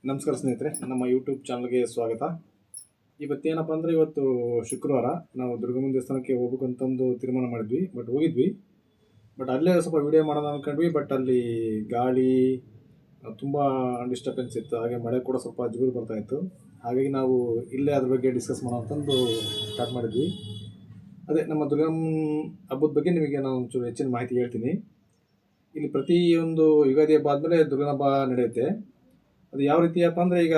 ನಮಸ್ಕಾರ ಸ್ನೇಹಿತರೆ, ನಮ್ಮ ಯೂಟ್ಯೂಬ್ ಚಾನಲ್ಗೆ ಸ್ವಾಗತ. ಇವತ್ತೇನಪ್ಪ ಅಂದರೆ, ಇವತ್ತು ಶುಕ್ರವಾರ ನಾವು ದುರ್ಗಮ್ಮನ ದೇವಸ್ಥಾನಕ್ಕೆ ಹೋಗ್ಬೇಕಂತಂದು ತೀರ್ಮಾನ ಮಾಡಿದ್ವಿ. ಹೋಗಿದ್ವಿ. ಅಲ್ಲೇ ಸ್ವಲ್ಪ ವಿಡಿಯೋ ಮಾಡೋಣ ಅಂದ್ಕೊಂಡ್ವಿ. ಅಲ್ಲಿ ಗಾಳಿ ತುಂಬ ಡಿಸ್ಟರ್ಬೆನ್ಸ್ ಇತ್ತು, ಹಾಗೆ ಮಳೆ ಕೂಡ ಸ್ವಲ್ಪ ಜೋರು ಬರ್ತಾಯಿತ್ತು. ಹಾಗಾಗಿ ನಾವು ಇಲ್ಲೇ ಅದ್ರ ಬಗ್ಗೆ ಡಿಸ್ಕಸ್ ಮಾಡೋಣ ಅಂತಂದು ಸ್ಟಾರ್ಟ್ ಮಾಡಿದ್ವಿ. ಅದೇ ನಮ್ಮ ದುರ್ಗಮ್ಮ ಹಬ್ಬದ ಬಗ್ಗೆ ನಿಮಗೆ ನಾನು ಒಂಚೂರು ಹೆಚ್ಚಿನ ಮಾಹಿತಿ ಹೇಳ್ತೀನಿ. ಇಲ್ಲಿ ಪ್ರತಿಯೊಂದು ಯುಗಾದಿ ಹಬ್ಬ ಆದಮೇಲೆ ದುರ್ಗನ ಹಬ್ಬ ನಡೆಯುತ್ತೆ. ಅದು ಯಾವ ರೀತಿಯಪ್ಪ ಅಂದರೆ, ಈಗ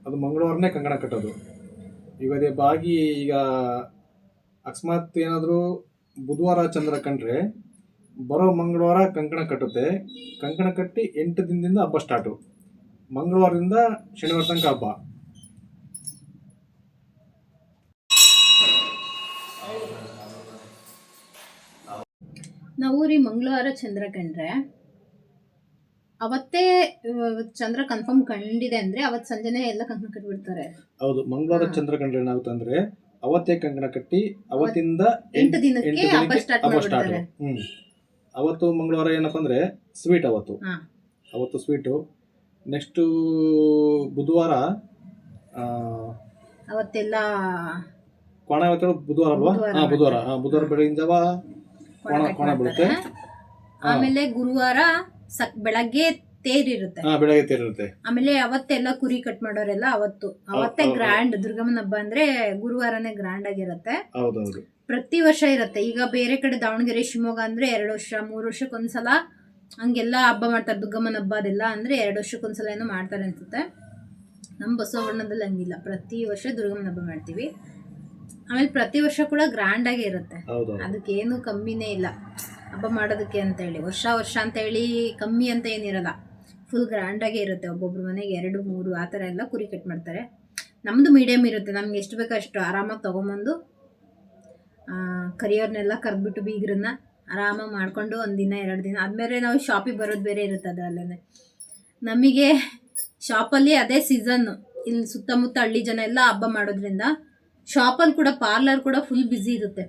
ಅದು ಮಂಗಳವಾರನೇ ಕಂಕಣ ಕಟ್ಟೋದು. ಯುಗಾದಿ ಹಬ್ಬ ಆಗಿ ಈಗ ಅಕಸ್ಮಾತ್ ಏನಾದರೂ ಬುಧವಾರ ಚಂದ್ರ ಕಂಡ್ರೆ ಬರೋ ಮಂಗಳವಾರ ಕಂಕಣ ಕಟ್ಟುತ್ತೆ. ಕಂಕಣ ಕಟ್ಟಿ 8 ದಿನದಿಂದ ಹಬ್ಬ ಸ್ಟಾರ್ಟು. ಮಂಗಳವಾರದಿಂದ ಶನಿವಾರ ತನಕ ಹಬ್ಬ. ನಾವು ಮಂಗಳವಾರ ಚಂದ್ರ ಕಂಡ್ರೆ ಅವತ್ತೇ ಚಂದ್ರ ಕನ್ಫರ್ಮ್ ಕಂಡಿದೆ ಅಂದ್ರೆ ಅವತ್ತು ಸಂಜೆನೆ ಎಲ್ಲ ಕಂಕಣ ಕಟ್ಟಿಬಿಡ್ತಾರೆ. ಹೌದು, ಮಂಗಳವಾರ ಚಂದ್ರ ಕಂಡ್ರೆ ಏನಾಗುತ್ತೆ ಅಂದ್ರೆ ಅವತ್ತೇ ಕಂಕಣ ಕಟ್ಟಿ ಅವತ್ತಿಂದ 8 ದಿನಕ್ಕೆ ಹಬ್ಬ ಸ್ಟಾರ್ಟ್ ಮಾಡ್ತಾರೆ. ಅವತ್ತು ಮಂಗಳವಾರ ಏನಪ್ಪ ಅಂದ್ರೆ ಸ್ವೀಟ್, ಅವತ್ತು ಸ್ವೀಟು. ನೆಕ್ಸ್ಟ್ ಬುಧವಾರ ಅವತ್ತೆಲ್ಲ ಕೋಣ. ಅವತ್ತು ಬುಧವಾರ ಅಲ್ವಾ? ಬುಧವಾರ ಬೆಳಗಿನ ಜಾವ ಕೋಣ ಬೀಳುತ್ತೆ. ಆಮೇಲೆ ಗುರುವಾರ ಬೆಳಗ್ಗೆ ತೇರಿರುತ್ತೆ. ಬೆಳಗ್ಗೆ ತೇರಿರುತ್ತೆ. ಆಮೇಲೆ ಅವತ್ತೆಲ್ಲ ಕುರಿ ಕಟ್ ಮಾಡೋರೆಲ್ಲ ಅವತ್ತೇ ಗ್ರ್ಯಾಂಡ್. ದುರ್ಗಮ್ಮನ ಹಬ್ಬ ಅಂದ್ರೆ ಗುರುವಾರನೇ ಗ್ರ್ಯಾಂಡ್ ಆಗಿರುತ್ತೆ. ಪ್ರತಿ ವರ್ಷ ಇರುತ್ತೆ. ಈಗ ಬೇರೆ ಕಡೆ ದಾವಣಗೆರೆ, ಶಿವಮೊಗ್ಗ ಅಂದ್ರೆ 2 ವರ್ಷ 3 ವರ್ಷಕ್ಕೊಂದ್ಸಲ ಹಂಗೆಲ್ಲ ಹಬ್ಬ ಮಾಡ್ತಾರೆ. ದುರ್ಗಮ್ಮನ ಹಬ್ಬ ಅದೆಲ್ಲ ಅಂದ್ರೆ 2 ವರ್ಷಕ್ಕೊಂದ್ಸಲ ಏನೋ ಮಾಡ್ತಾರೆ ಅನ್ಸುತ್ತೆ. ನಮ್ಮ ಬಸವಣ್ಣದಲ್ಲಿ ಹಂಗಿಲ್ಲ, ಪ್ರತಿ ವರ್ಷ ದುರ್ಗಮ್ಮನ ಹಬ್ಬ ಮಾಡ್ತೀವಿ. ಆಮೇಲೆ ಪ್ರತಿ ವರ್ಷ ಕೂಡ ಗ್ರ್ಯಾಂಡ್ ಆಗೇ ಇರುತ್ತೆ. ಅದಕ್ಕೇನು ಕಮ್ಮಿನೇ ಇಲ್ಲ ಹಬ್ಬ ಮಾಡೋದಕ್ಕೆ ಅಂತ ಹೇಳಿ. ವರ್ಷ ಅಂತ ಹೇಳಿ ಕಮ್ಮಿ ಅಂತ ಏನಿರಲ್ಲ, ಫುಲ್ ಗ್ರ್ಯಾಂಡಾಗೇ ಇರುತ್ತೆ. ಒಬ್ಬೊಬ್ರು ಮನೆಗೆ 2, 3 ಆ ಥರ ಎಲ್ಲ ಕುರಿ ಕಟ್ ಮಾಡ್ತಾರೆ. ನಮ್ಮದು ಮೀಡಿಯಮ್ ಇರುತ್ತೆ. ನಮ್ಗೆ ಎಷ್ಟು ಬೇಕೋ ಅಷ್ಟು ಆರಾಮಾಗಿ ತೊಗೊಂಬಂದು ಕರಿಯೋರ್ನೆಲ್ಲ ಕರೆದ್ಬಿಟ್ಟು ಬೀಗ್ರನ್ನ ಆರಾಮಾಗಿ ಮಾಡಿಕೊಂಡು 1 ದಿನ 2 ದಿನ ಆದಮೇಲೆ ನಾವು ಶಾಪಿಗೆ ಬರೋದು ಬೇರೆ ಇರುತ್ತೆ. ಅದರಲ್ಲೇ ನಮಗೆ ಶಾಪಲ್ಲಿ ಅದೇ ಸೀಸನ್ನು. ಇಲ್ಲಿ ಸುತ್ತಮುತ್ತ ಹಳ್ಳಿ ಜನ ಎಲ್ಲ ಹಬ್ಬ ಮಾಡೋದ್ರಿಂದ ಶಾಪಲ್ಲಿ ಕೂಡ, ಪಾರ್ಲರ್ ಕೂಡ ಫುಲ್ ಬ್ಯುಸಿ ಇರುತ್ತೆ.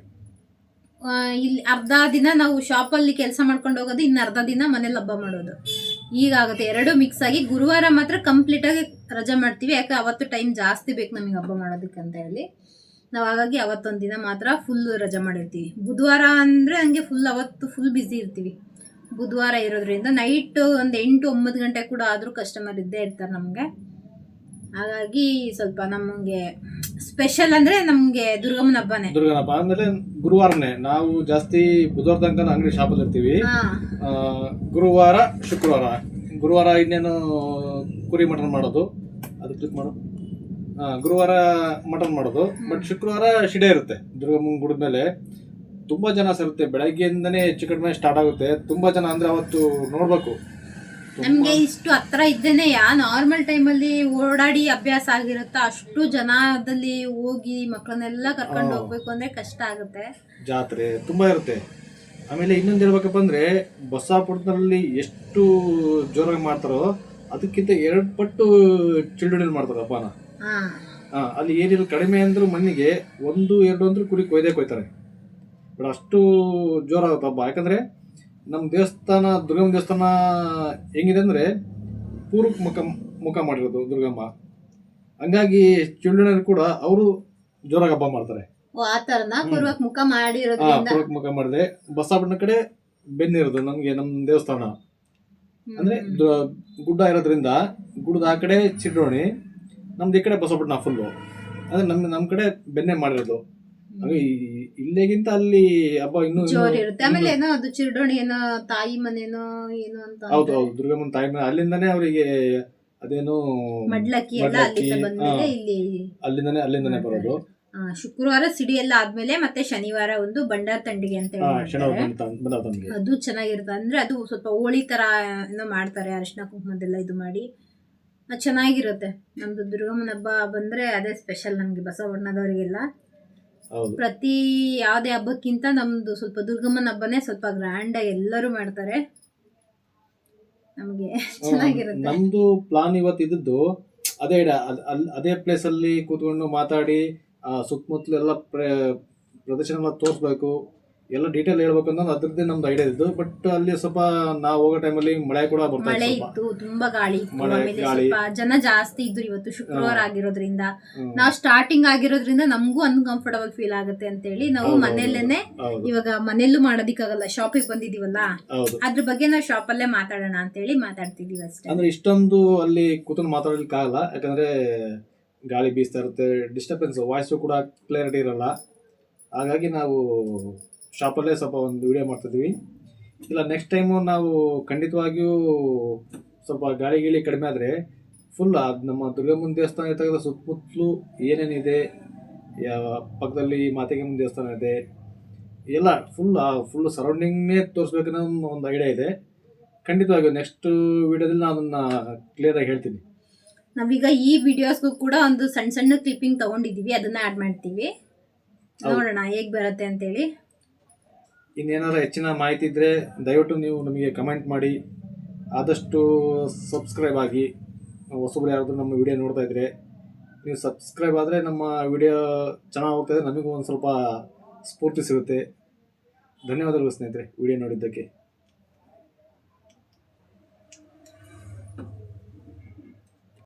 ಇಲ್ಲಿ ಅರ್ಧ ದಿನ ನಾವು ಶಾಪಲ್ಲಿ ಕೆಲಸ ಮಾಡ್ಕೊಂಡು ಹೋಗೋದು, ಇನ್ನು ಅರ್ಧ ದಿನ ಮನೇಲಿ ಹಬ್ಬ ಮಾಡೋದು. ಹೀಗಾಗುತ್ತೆ, 2 ಮಿಕ್ಸ್ ಆಗಿ. ಗುರುವಾರ ಮಾತ್ರ ಕಂಪ್ಲೀಟಾಗಿ ರಜೆ ಮಾಡ್ತೀವಿ. ಯಾಕೆ ಅವತ್ತು ಟೈಮ್ ಜಾಸ್ತಿ ಬೇಕು ನಮಗೆ ಹಬ್ಬ ಮಾಡೋದಕ್ಕೆ ಅಂತ ಹೇಳಿ ನಾವು. ಹಾಗಾಗಿ ಅವತ್ತೊಂದು ದಿನ ಮಾತ್ರ ಫುಲ್ ರಜೆ ಮಾಡಿರ್ತೀವಿ. ಬುಧವಾರ ಅಂದರೆ ಹಂಗೆ ಅವತ್ತು ಫುಲ್ ಬ್ಯುಸಿ ಇರ್ತೀವಿ. ಬುಧವಾರ ಇರೋದ್ರಿಂದ ನೈಟ್ ಒಂದು 8-9 ಗಂಟೆ ಕೂಡ ಆದರೂ ಕಸ್ಟಮರ್ ಇದ್ದೇ ಇರ್ತಾರೆ ನಮಗೆ. ಹಾಗಾಗಿ ಸ್ವಲ್ಪ ನಮಗೆ ಸ್ಪೆಷಲ್ ಅಂದ್ರೆ ನಮಗೆ ದುರ್ಗಮ್ಮನ ಹಬ್ಬನೇ. ದುರ್ಗಮ್ಮನ ಹಬ್ಬ ಆದ್ಮೇಲೆ ಗುರುವಾರನೇ ನಾವು ಜಾಸ್ತಿ. ಬುಧವಾರ ತನಕ ಅಂಗಡಿ ಶಾಪಲ್ಲಿ ಇರ್ತೀವಿ. ಗುರುವಾರ ಗುರುವಾರ ಇನ್ನೇನು ಕುರಿ ಮಟನ್ ಮಾಡೋದು. ಅದು ಕ್ಲಿಕ್ ಮಾಡು. ಗುರುವಾರ ಮಟನ್ ಮಾಡೋದು. ಶುಕ್ರವಾರ ಶಿಡೆ ಇರುತ್ತೆ. ದುರ್ಗಮ್ಮನ ಗುಡಿದ ಮೇಲೆ ತುಂಬಾ ಜನ ಸೇರುತ್ತೆ. ಬೆಳಗ್ಗೆಯಿಂದನೇ ಹೆಚ್ಚು ಕಡಿಮೆ ಸ್ಟಾರ್ಟ್ ಆಗುತ್ತೆ. ತುಂಬಾ ಜನ ಅಂದ್ರೆ ಅವತ್ತು ನೋಡ್ಬೇಕು. ನಮ್ಗೆ ಇಷ್ಟು ಹತ್ರ ಇದ್ದೇನೆ ನಾರ್ಮಲ್ ಟೈಮಲ್ಲಿ ಓಡಾಡಿ ಅಭ್ಯಾಸ ಆಗಿರುತ್ತೆ. ಅಷ್ಟು ಜನದಲ್ಲಿ ಹೋಗಿ ಮಕ್ಕಳನ್ನೆಲ್ಲ ಕರ್ಕೊಂಡು ಹೋಗ್ಬೇಕು ಅಂದ್ರೆ ಕಷ್ಟ ಆಗುತ್ತೆ. ಜಾತ್ರೆ ತುಂಬಾ ಇರುತ್ತೆ. ಆಮೇಲೆ ಇನ್ನೊಂದು ಹೇಳ್ಬೇಕಪ್ಪ ಅಂದ್ರೆ, ಬಸಾಪುರದಲ್ಲಿ ಎಷ್ಟು ಜೋರಾಗಿ ಮಾಡ್ತಾರೋ ಅದಕ್ಕಿಂತ 2 ಪಟ್ಟು ಚಿಲ್ಡ್ರನ್ ಮಾಡ್ತಾರೆ ಹಬ್ಬನ. ಅಲ್ಲಿ ಏರಿಯಲ್ಲಿ ಕಡಿಮೆ ಅಂದ್ರೂ ಮಣ್ಣಿಗೆ 1-2 ಅಂದ್ರೂ ಕುರಿ ಕೊಯ್ತಾರೆ. ಅಷ್ಟು ಜೋರಾಗುತ್ತೆ ಹಬ್ಬ. ಯಾಕಂದ್ರೆ ನಮ್ಮ ದೇವಸ್ಥಾನ, ದುರ್ಗಮ್ಮ ದೇವಸ್ಥಾನ ಹೆಂಗಿದೆ ಅಂದರೆ ಪೂರ್ವಕ್ಕೆ ಮುಖ ಮಾಡಿರೋದು ದುರ್ಗಮ್ಮ. ಹಂಗಾಗಿ ಚಿಲ್ಡ್ರನ್ ಕೂಡ ಅವರು ಜೋರಾಗಿ ಹಬ್ಬ ಮಾಡ್ತಾರೆ. ಪೂರ್ವಕ್ಕೆ ಮುಖ ಮಾಡಿದ್ರೆ ಬಸಾಪಟ್ಟಣ ಕಡೆ ಬೆನ್ನಿರೋದು ನಮಗೆ ನಮ್ಮ ದೇವಸ್ಥಾನ. ಅಂದ್ರೆ ಗುಡ್ಡ ಇರೋದ್ರಿಂದ ಗುಡ್ಡದ ಆ ಕಡೆ ಚಿಡ್ರೋಣಿ, ನಮ್ದು ಈ ಕಡೆ ಬಸವಪಟ್ಟಣ ಫುಲ್ಲು. ಅಂದ್ರೆ ನಮ್ಮ ಕಡೆ ಬೆನ್ನೆ ಮಾಡಿರೋದು. ಇಲ್ಲೇಗಿಂತ ಅಲ್ಲಿ ಹಬ್ಬ ಇನ್ನೂ ಜೋರ್ ಇರುತ್ತೆ. ಆಮೇಲೆ ಏನೋ ಅದು ಚಿರಡೋಣಿ ಏನೋ ತಾಯಿ ಮನೇನೋ ಏನೋ ಅಂತ. ಹೌದು, ದುರ್ಗಮ್ಮನ ತಾಯಿ ಮನೆ. ಅಲ್ಲಿಂದಾನೇ ಅವರಿಗೆ ಅದೇನೋ ಮಡ್ಲಕ್ಕಿ ಎಲ್ಲ ಅಲ್ಲಿಂದ ಬಂದ್ಮೇಲೆ ಅಲ್ಲಿಂದಾನೇ ಬರೋದು. ಶುಕ್ರವಾರ ಸಿಡಿ ಎಲ್ಲ ಆದ್ಮೇಲೆ ಮತ್ತೆ ಶನಿವಾರ ಒಂದು ಬಂಡಾರ ತಂಡಿಗೆ ಅಂತ ಹೇಳಿ ಅದು ಚೆನ್ನಾಗಿರುತ್ತೆ. ಅಂದ್ರೆ ಅದು ಸ್ವಲ್ಪ ಹೋಳಿ ತರ ಏನೋ ಮಾಡ್ತಾರೆ. ಅರಿಶಿನ ಕುಂಕುಮದೆಲ್ಲ ಇದು ಮಾಡಿ ಚೆನ್ನಾಗಿರುತ್ತೆ. ನಮ್ದು ದುರ್ಗಮ್ಮನ ಹಬ್ಬ ಬಂದ್ರೆ ಅದೇ ಸ್ಪೆಷಲ್ ನಮ್ಗೆ ಬಸವಣ್ಣದವರಿಗೆಲ್ಲ. ಪ್ರತಿ ಯಾವುದೇ ಹಬ್ಬಕ್ಕಿಂತ ನಮ್ದು ಸ್ವಲ್ಪ ದುರ್ಗಮ್ಮನ ಹಬ್ಬನೇ ಸ್ವಲ್ಪ ಗ್ರ್ಯಾಂಡ್ ಆಗಿ ಎಲ್ಲರೂ ಮಾಡ್ತಾರೆ. ನಮಗೆ ಚೆನ್ನಾಗಿರುತ್ತೆ. ನಮ್ದು ಪ್ಲಾನ್ ಇವತ್ತು ಇದ್ದದ್ದು ಅದೇ ಪ್ಲೇಸ್ ಅಲ್ಲಿ ಕೂತ್ಕೊಂಡು ಮಾತಾಡಿ ಸುತ್ತಮುತ್ತಲೆಲ್ಲ ಪ್ರದರ್ಶನ ತೋರಿಸ್ಬೇಕು. ಎಲ್ಲ ಡೀಟೇಲ್ ಹೇಳ್ಬೇಕು ಅನ್ನೋದು ಅದ್ರದ್ದೇ ನಮ್ದು ಐಡಿಯಾ ಇದ್ದು. ಬಟ್ ಅಲ್ಲಿ ಸ್ವಲ್ಪ ನಾವು ಹೋಗೋ ಟೈಮಲ್ಲಿ ಮಳೆ ಕೂಡ ಬರ್ತಾ ಮಳೆ ಇತ್ತು ಸ್ವಲ್ಪ. ಇತ್ತು, ತುಂಬಾ ಗಾಳಿ ಇತ್ತು. ಮಳೆ, ಆಮೇಲೆ ಗಾಳಿ. ಸ್ವಲ್ಪ ಜನ ಜಾಸ್ತಿ ಇದ್ರು. ಇವತ್ತು ಶುಕ್ರವಾರ ಆಗಿರೋದ್ರಿಂದ, ನಾವು ಸ್ಟಾರ್ಟಿಂಗ್ ಆಗಿರೋದ್ರಿಂದ ನಮಗೂ ಅನ್ಕಂಫರ್ಟಬಲ್ ಫೀಲ್ ಆಗುತ್ತೆ ಅಂತ ಹೇಳಿ ನಾವು ಮನೆಯಲ್ಲೇನೆ ಹೌದು ಇವಾಗ ಮನೆಯಲ್ಲೂ ಮಾಡೋದಿಕ್ಕಾಗಲ್ಲ, ಶಾಪಿಗೆ ಬಂದಿದೀವಲ್ಲ, ಹೌದು. ಅದ್ರ ಬಗ್ಗೆ ನಾವು ಶಾಪಲ್ಲೇ ಮಾತಾಡೋಣ ಅಂತ ಹೇಳಿ ಮಾತಾಡ್ತಿದೀವಿ ಅಷ್ಟೇ. ಅಂದ್ರೆ ಇಷ್ಟೊಂದು ಅಲ್ಲಿ ಕೂತ್ಕೊಂಡು ಮಾತಾಡಲಿಕ್ಕೆ ಆಗಲ್ಲ, ಯಾಕಂದ್ರೆ ಗಾಳಿ ಬೀಸ್ತಾ ಇರುತ್ತೆ, ಡಿಸ್ಟರ್ಬೆನ್ಸ್, ವಾಯ್ಸು ಕೂಡ ಕ್ಲಿಯರಿಟಿ ಇರಲ್ಲ. ಹಾಗಾಗಿ ನಾವು ಶಾಪಲ್ಲೇ ಸ್ವಲ್ಪ ಒಂದು ವಿಡಿಯೋ ಮಾಡ್ತಿದ್ವಿ. ಇಲ್ಲ ನೆಕ್ಸ್ಟ್ ಟೈಮು ನಾವು ಖಂಡಿತವಾಗಿಯೂ ಸ್ವಲ್ಪ ಗಾಳಿ ಗೀಳಿ ಕಡಿಮೆ ಆದರೆ ಫುಲ್ ನಮ್ಮ ದುರ್ಗಮ್ಮನ ದೇವಸ್ಥಾನ ತೆಗೆದ ಸುತ್ತಮುತ್ತಲು ಏನೇನಿದೆ, ಯಾವ ಪಕ್ಕದಲ್ಲಿ ಮಾತೆಗಮ್ಮನ ದೇವಸ್ಥಾನ ಇದೆ, ಎಲ್ಲ ಫುಲ್ ಸರೌಂಡಿಂಗ್ನೇ ತೋರಿಸ್ಬೇಕನ್ನೋ ಒಂದು ಐಡಿಯಾ ಇದೆ. ಖಂಡಿತವಾಗಿಯೂ ನೆಕ್ಸ್ಟ್ ವಿಡಿಯೋದಲ್ಲಿ ನಾನು ಅದನ್ನು ಕ್ಲಿಯರಾಗಿ ಹೇಳ್ತೀನಿ. ನಾವೀಗ ಈ ವಿಡಿಯೋಸ್ಗೂ ಕೂಡ ಒಂದು ಸಣ್ಣ ಸಣ್ಣ ಕ್ಲಿಪ್ಪಿಂಗ್ ತಗೊಂಡಿದೀವಿ, ಅದನ್ನ ಆಡ್ ಮಾಡ್ತೀವಿ, ನೋಡೋಣ ಹೇಗ್ ಬರುತ್ತೆ ಅಂತೇಳಿ. ಇನ್ನೇನಾರು ಹೆಚ್ಚಿನ ಮಾಹಿತಿ ಇದ್ದರೆ ದಯವಿಟ್ಟು ನೀವು ನಮಗೆ ಕಮೆಂಟ್ ಮಾಡಿ, ಆದಷ್ಟು ಸಬ್ಸ್ಕ್ರೈಬ್ ಆಗಿ. ಹೊಸಬ್ರು ಯಾರಾದರೂ ನಮ್ಮ ವಿಡಿಯೋ ನೋಡ್ತಾ ಇದ್ದರೆ ನೀವು ಸಬ್ಸ್ಕ್ರೈಬ್ ಆದರೆ ನಮ್ಮ ವಿಡಿಯೋ ಚೆನ್ನಾಗಿ ಹೋಗ್ತಾಯಿದ್ರೆ ನಮಗೂ ಒಂದು ಸ್ವಲ್ಪ ಸ್ಫೂರ್ತಿ ಸಿಗುತ್ತೆ. ಧನ್ಯವಾದಗಳು ಸ್ನೇಹಿತರೆ ವಿಡಿಯೋ ನೋಡಿದ್ದಕ್ಕೆ.